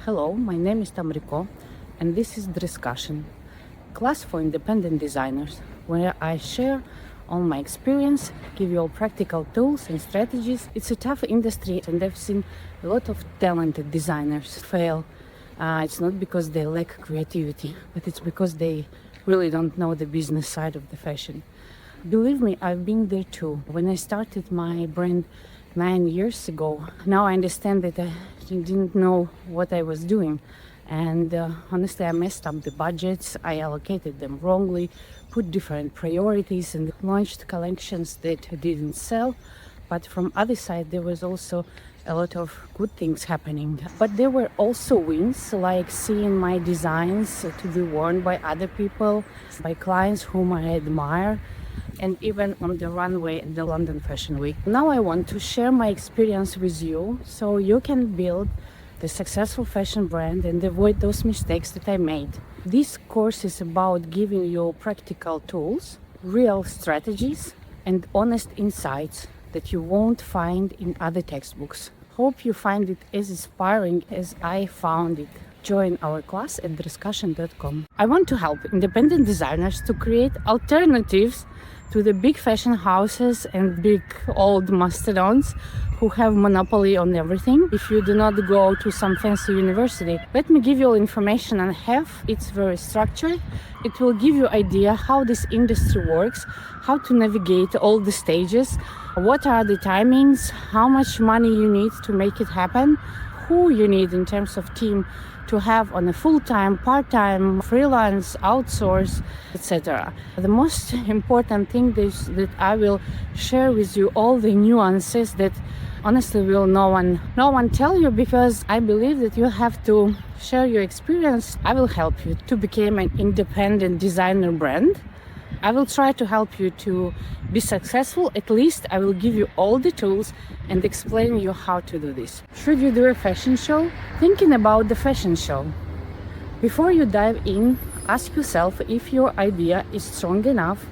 Hello, my name is Tamriko, and this is Dresscussion, class for independent designers, where I share all my experience, give you all practical tools and strategies. It's a tough industry, and I've seen a lot of talented designers fail. It's not because they lack creativity, but it's because they really don't know the business side of the fashion. Believe me, I've been there too. When I started my brand 9 years ago, now I understand that I didn't know what I was doing. And honestly, I messed up the budgets, I allocated them wrongly, put different priorities and launched collections that didn't sell. But from other side, there was also a lot of good things happening. But there were also wins, like seeing my designs to be worn by other people, by clients whom I admire, and even on the runway at the London Fashion Week. Now I want to share my experience with you so you can build the successful fashion brand and avoid those mistakes that I made. This course is about giving you practical tools, real strategies, and honest insights that you won't find in other textbooks. Hope you find it as inspiring as I found it. Join our class at Dresscussion.com. I want to help independent designers to create alternatives to the big fashion houses and big old mastodons who have monopoly on everything. If you do not go to some fancy university, let me give you all information on HEF. It's very structured. It will give you idea how this industry works, how to navigate all the stages, what are the timings, how much money you need to make it happen, who you need in terms of team to have on a full-time, part-time, freelance, outsource, etc. The most important thing is that I will share with you all the nuances that honestly will no one tell you, because I believe that you have to share your experience. I will help you to become an independent designer brand. I will try to help you to be successful. At least I will give you all the tools and explain you how to do this. Should you do a fashion show? Thinking about the fashion show. Before you dive in, ask yourself if your idea is strong enough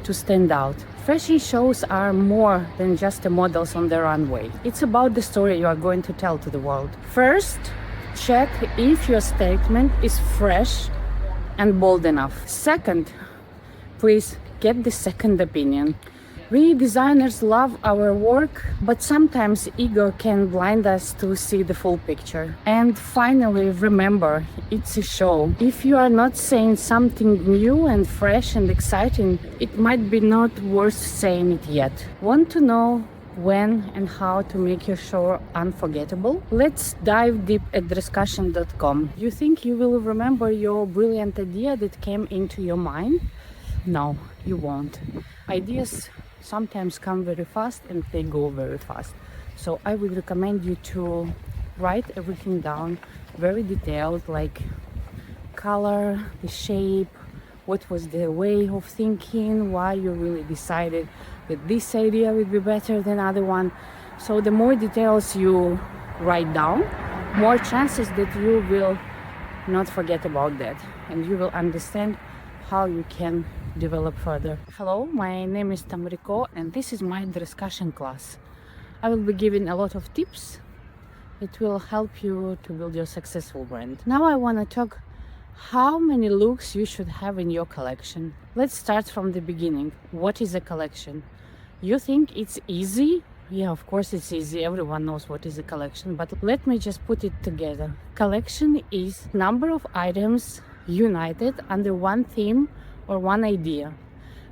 to stand out. Fashion shows are more than just the models on the runway. It's about the story you are going to tell to the world. First, check if your statement is fresh and bold enough. Second, please get the second opinion. We designers love our work, but sometimes ego can blind us to see the full picture. And finally, remember, it's a show. If you are not saying something new and fresh and exciting, it might be not worth saying it yet. Want to know when and how to make your show unforgettable? Let's dive deep at Dresscussion.com. You think you will remember your brilliant idea that came into your mind? No, you won't. Ideas sometimes come very fast and they go very fast. So I would recommend you to write everything down, very detailed, like color, the shape, what was the way of thinking, why you really decided that this idea would be better than other one. So the more details you write down, more chances that you will not forget about that, and you will understand how you can develop further. Hello, my name is Tamriko, and this is my Dresscussion class. I will be giving a lot of tips that will help you to build your successful brand. Now I want to talk how many looks you should have in your collection. Let's start from the beginning. What is a collection? You think it's easy? Yeah, of course it's easy. Everyone knows what is a collection, but let me just put it together. Collection is number of items united under one theme or one idea,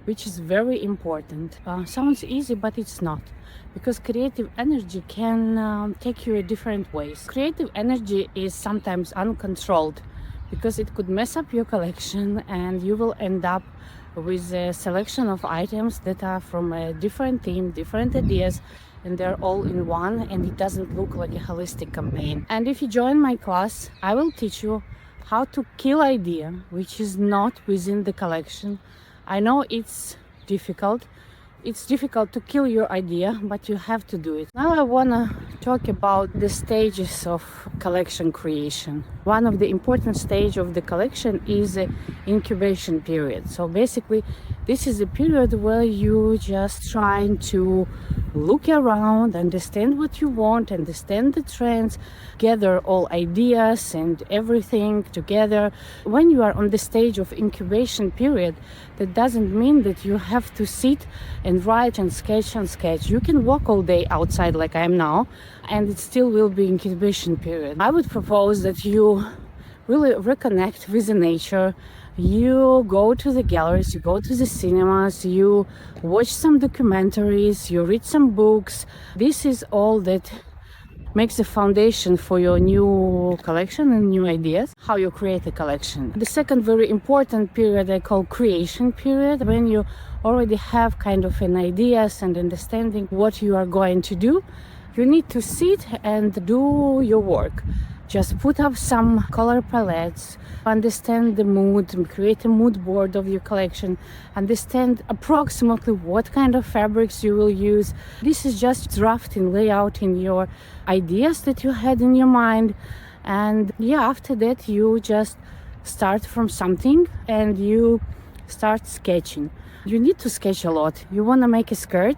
which is very important. Sounds easy, but it's not, because creative energy can take you in different ways. Creative energy is sometimes uncontrolled, because it could mess up your collection and you will end up with a selection of items that are from a different theme, different ideas, and they're all in one, and it doesn't look like a holistic campaign. And if you join my class, I will teach you how to kill idea which is not within the collection. I know it's difficult. It's difficult to kill your idea, but you have to do it. Now I wanna talk about the stages of collection creation. One of the important stage of the collection is the incubation period. So basically, This is a period where you just trying to look around, understand what you want, understand the trends, gather all ideas and everything together. When you are on the stage of incubation period, that doesn't mean that you have to sit and write and sketch and sketch. You can walk all day outside like I am now, and it still will be incubation period. I would propose that you really reconnect with the nature. You go to the galleries, you go to the cinemas, you watch some documentaries, you read some books. This is all that makes the foundation for your new collection and new ideas, how you create a collection. The second very important period I call creation period, when you already have kind of an ideas and understanding what you are going to do. You need to sit and do your work. Just put up some color palettes, understand the mood, create a mood board of your collection, understand approximately what kind of fabrics you will use. This is just drafting, layouting your ideas that you had in your mind. And yeah, after that you just start from something and you start sketching. You need to sketch a lot. You want to make a skirt,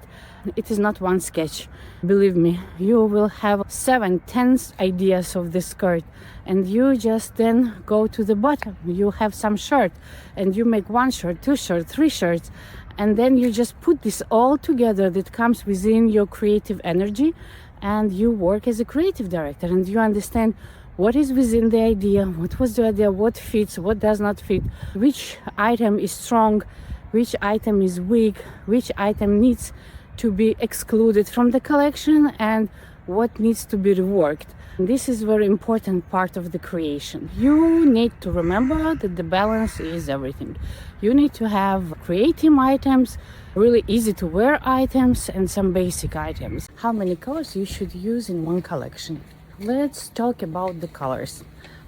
it is not one sketch. Believe me, you will have 7-10 ideas of the skirt, and you just then go to the bottom. You have some shirt and you make 1 shirt, 2 shirts, 3 shirts, and then you just put this all together that comes within your creative energy, and you work as a creative director and you understand what is within the idea, what was the idea, what fits, what does not fit, which item is strong, which item is weak, which item needs to be excluded from the collection, and what needs to be reworked. This is very important part of the creation. You need to remember that the balance is everything. You need to have creative items, really easy to wear items, and some basic items. How many colors you should use in one collection? Let's talk about the colors.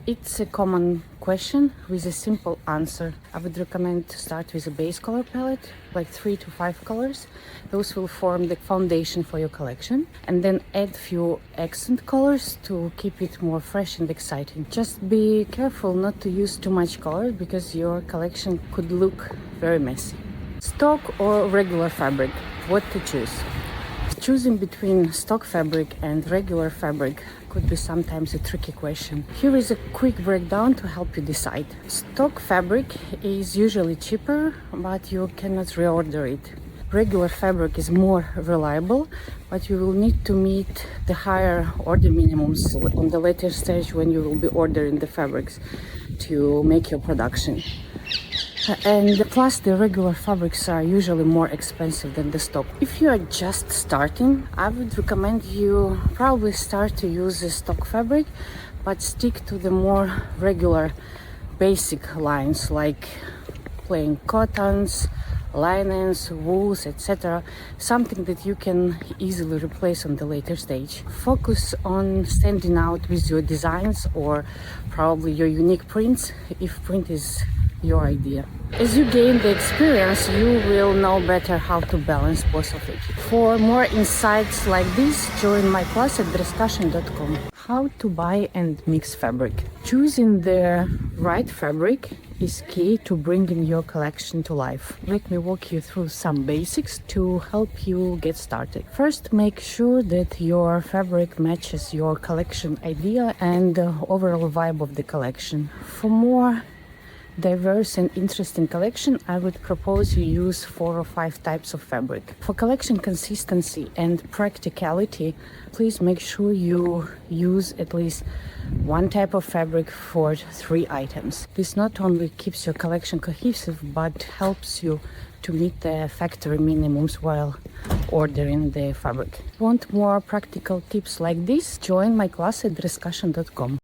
It's a common question with a simple answer. I would recommend to start with a base color palette, like 3 to 5 colors. Those will form the foundation for your collection. And then add few accent colors to keep it more fresh and exciting. Just be careful not to use too much color, because your collection could look very messy. Stock or regular fabric, what to choose? Choosing between stock fabric and regular fabric could be sometimes a tricky question. Here is a quick breakdown to help you decide. Stock fabric is usually cheaper, but you cannot reorder it. Regular fabric is more reliable, but you will need to meet the higher order minimums on the later stage when you will be ordering the fabrics to make your production. And plus the regular fabrics are usually more expensive than the stock. If you are just starting, I would recommend you probably start to use the stock fabric, but stick to the more regular basic lines like plain cottons, linens, wools, etc. Something that you can easily replace on the later stage. Focus on standing out with your designs or probably your unique prints, if print is your idea. As you gain the experience, you will know better how to balance both of it. For more insights like this, join my class at Dresscussion.com. How to buy and mix fabric. Choosing the right fabric is key to bringing your collection to life. Let me walk you through some basics to help you get started. First, make sure that your fabric matches your collection idea and the overall vibe of the collection. For more diverse and interesting collection, I would propose you use 4 or 5 types of fabric. For collection consistency and practicality, please make sure you use at least 1 type of fabric for 3 items. This not only keeps your collection cohesive, but helps you to meet the factory minimums while ordering the fabric. Want more practical tips like this? Join my class at Dresscussion.com.